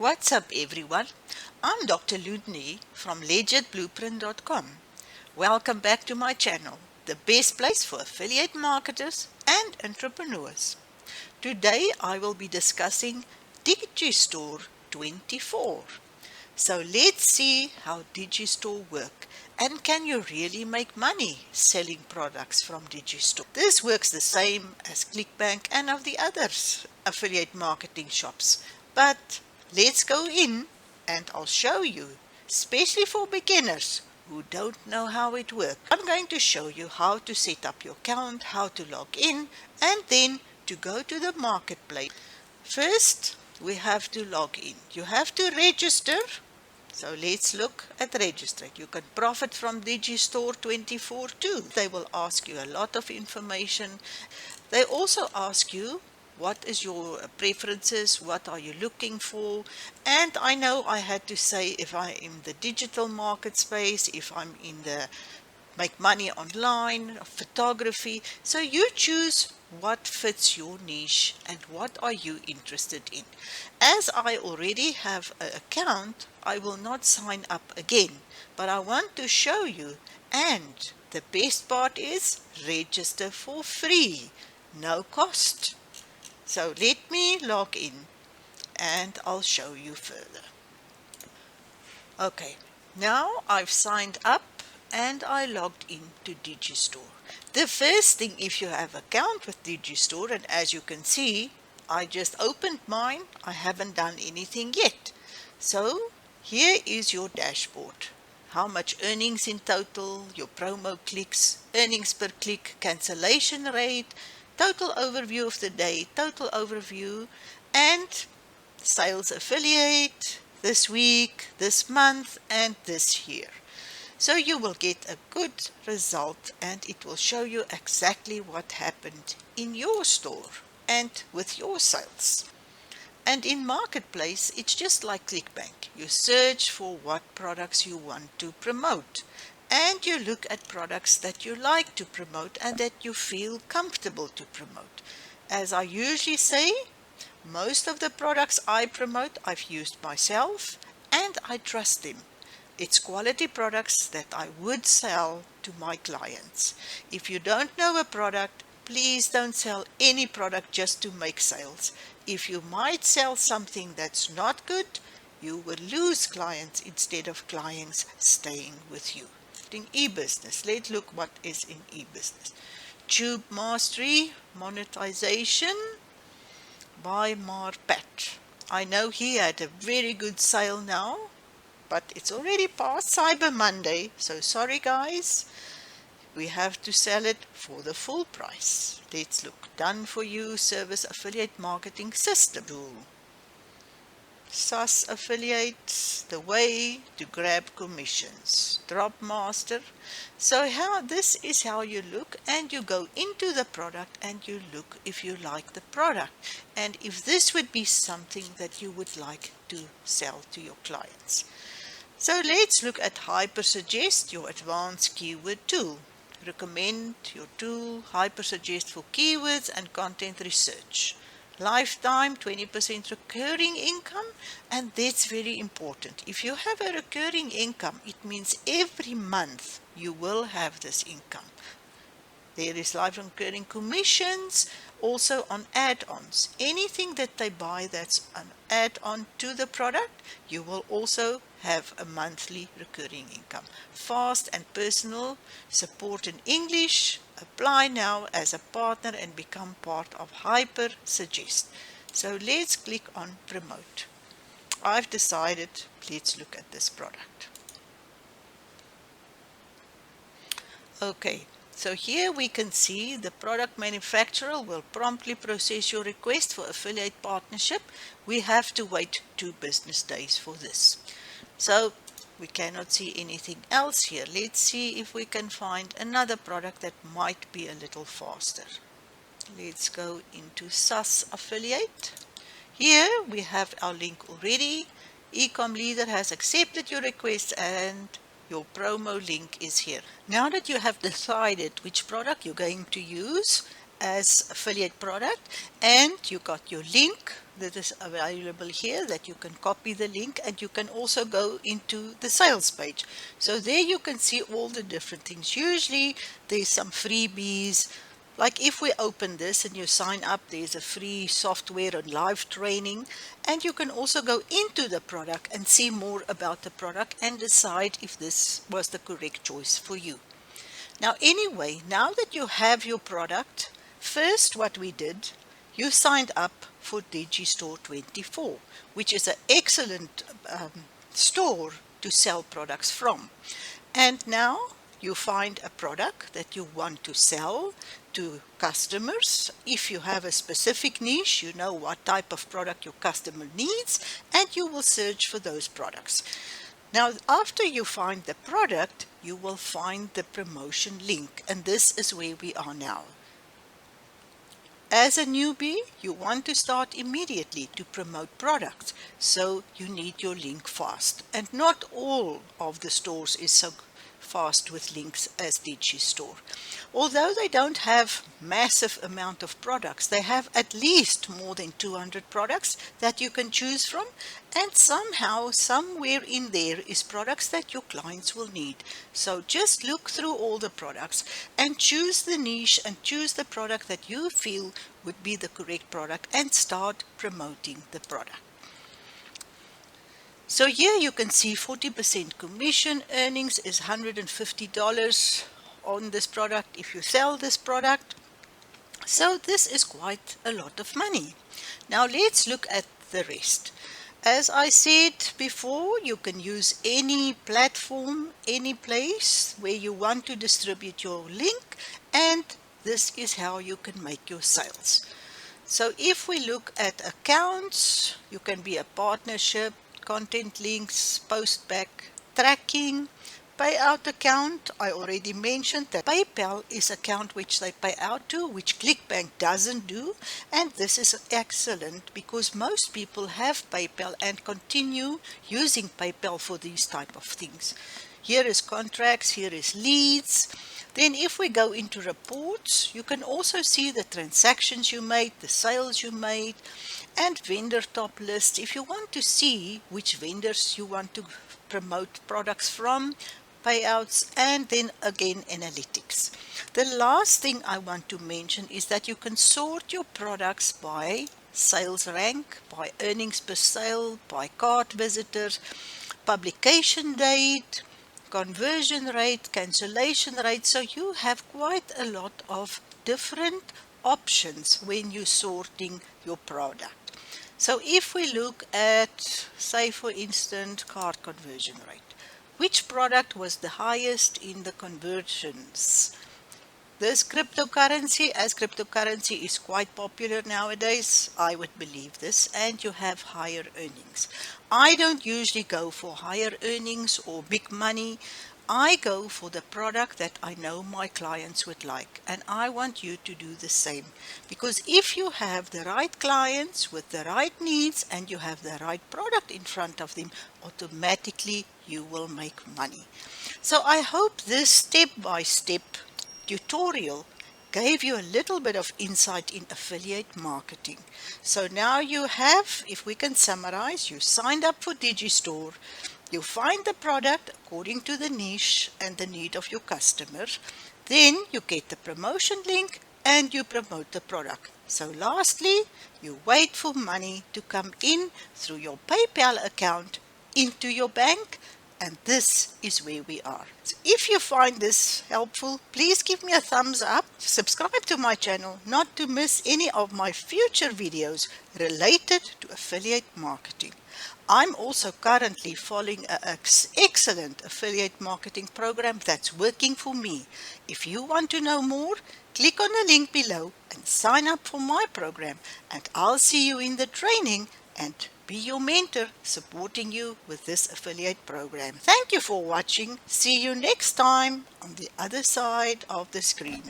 What's up everyone? I'm Dr. Loendi from LegitBlueprint.com. Welcome back to my channel, the best place for affiliate marketers and entrepreneurs. Today I will be discussing Digistore24. So let's see how Digistore works, and can you really make money selling products from Digistore? This works the same as ClickBank and of the other affiliate marketing shops, but let's go in and I'll show you, especially for beginners who don't know how it works. I'm going to show you how to set up your account, how to log in, and then to go to the marketplace. First, we have to log in. You have to register. So let's look at register. You can profit from Digistore24 too. They will ask you a lot of information. They also ask you what is your preferences, what are you looking for, and I know I had to say if I'm in the digital market space, if I'm in the make money online, photography. So you choose what fits your niche and what are you interested in. As I already have an account, I will not sign up again, but I want to show you, and the best part is register for free, no cost. So let me log in and I'll show you further. Okay, now I've signed up and I logged into Digistore. The first thing, if you have an account with Digistore, and as you can see, I just opened mine, I haven't done anything yet. So here is your dashboard. How much earnings in total, your promo clicks, earnings per click, cancellation rate, total overview of the day, total overview, and sales affiliate, this week, this month, and this year. So you will get a good result and it will show you exactly what happened in your store and with your sales. And in Marketplace, it's just like ClickBank. You search for what products you want to promote, and you look at products that you like to promote and that you feel comfortable to promote. As I usually say, most of the products I promote I've used myself and I trust them. It's quality products that I would sell to my clients. If you don't know a product, please don't sell any product just to make sales. If you might sell something that's not good, you will lose clients instead of clients staying with you. In e-business, let's look what is in e-business. Tube Mastery, monetization by Marpat. I know he had a very good sale now, but it's already past Cyber Monday, so sorry guys, we have to sell it for the full price. Let's look. Done for you service affiliate marketing system tool. SaaS affiliates, the way to grab commissions. Drop master. So this is how you look, and you go into the product and you look if you like the product and if this would be something that you would like to sell to your clients. So let's look at Hypersuggest, your advanced keyword tool. Recommend your tool, Hypersuggest for keywords and content research. Lifetime 20% recurring income, and that's very important. If you have a recurring income, it means every month you will have this income. There is lifetime recurring commissions, also on add-ons. Anything that they buy that's an add-on to the product, you will also have a monthly recurring income. Fast and personal support in English. Apply now as a partner and become part of Hypersuggest. So let's click on promote. I've decided, let's look at this product. Okay, so here we can see the product manufacturer will promptly process your request for affiliate partnership. We have to wait 2 business days for this. So we cannot see anything else here. Let's see if we can find another product that might be a little faster. Let's go into SaaS affiliate. Here we have our link already. Ecom leader has accepted your request and your promo link is here. Now that you have decided which product you're going to use as affiliate product and you got your link, that is available here that you can copy the link, and you can also go into the sales page. So there you can see all the different things. Usually there's some freebies. Like if we open this and you sign up, there's a free software and live training, and you can also go into the product and see more about the product and decide if this was the correct choice for you. Now anyway, now that you have your product, first what we did, you signed up for Digistore24, which is an excellent store to sell products from. And now you find a product that you want to sell to customers. If you have a specific niche, you know what type of product your customer needs, and you will search for those products. Now, after you find the product, you will find the promotion link, and this is where we are now. As a newbie, you want to start immediately to promote products, so you need your link fast. And not all of the stores is so fast with links as Digistore. Although they don't have massive amount of products, they have at least more than 200 products that you can choose from, and somehow, somewhere in there is products that your clients will need. So just look through all the products and choose the niche and choose the product that you feel would be the correct product and start promoting the product. So here you can see 40% commission earnings is $150 on this product if you sell this product. So this is quite a lot of money. Now let's look at the rest. As I said before, you can use any platform, any place where you want to distribute your link, and this is how you can make your sales. So if we look at accounts, you can be a partnership, content links, post-back tracking, payout account. I already mentioned that PayPal is account which they pay out to, which ClickBank doesn't do, and this is excellent because most people have PayPal and continue using PayPal for these type of things. Here is contracts, here is leads. Then if we go into reports, you can also see the transactions you made, the sales you made, and vendor top list. If you want to see which vendors you want to promote products from, payouts, and then again analytics. The last thing I want to mention is that you can sort your products by sales rank, by earnings per sale, by cart visitors, publication date, conversion rate, cancellation rate. So you have quite a lot of different options when you're sorting your product. So if we look at, say for instance, cart conversion rate, which product was the highest in the conversions? This cryptocurrency, as cryptocurrency is quite popular nowadays, I would believe this, and you have higher earnings. I don't usually go for higher earnings or big money. I go for the product that I know my clients would like, and I want you to do the same, because if you have the right clients with the right needs and you have the right product in front of them, automatically you will make money. So I hope this step-by-step tutorial gave you a little bit of insight in affiliate marketing. So now you have, if we can summarize, you signed up for Digistore, you find the product according to the niche and the need of your customer, then you get the promotion link and you promote the product. So lastly, you wait for money to come in through your PayPal account into your bank, and this is where we are. So if you find this helpful, please give me a thumbs up, subscribe to my channel not to miss any of my future videos related to affiliate marketing. I'm also currently following an excellent affiliate marketing program that's working for me. If you want to know more, click on the link below and sign up for my program, and I'll see you in the training and be your mentor supporting you with this affiliate program. Thank you for watching. See you next time on the other side of the screen.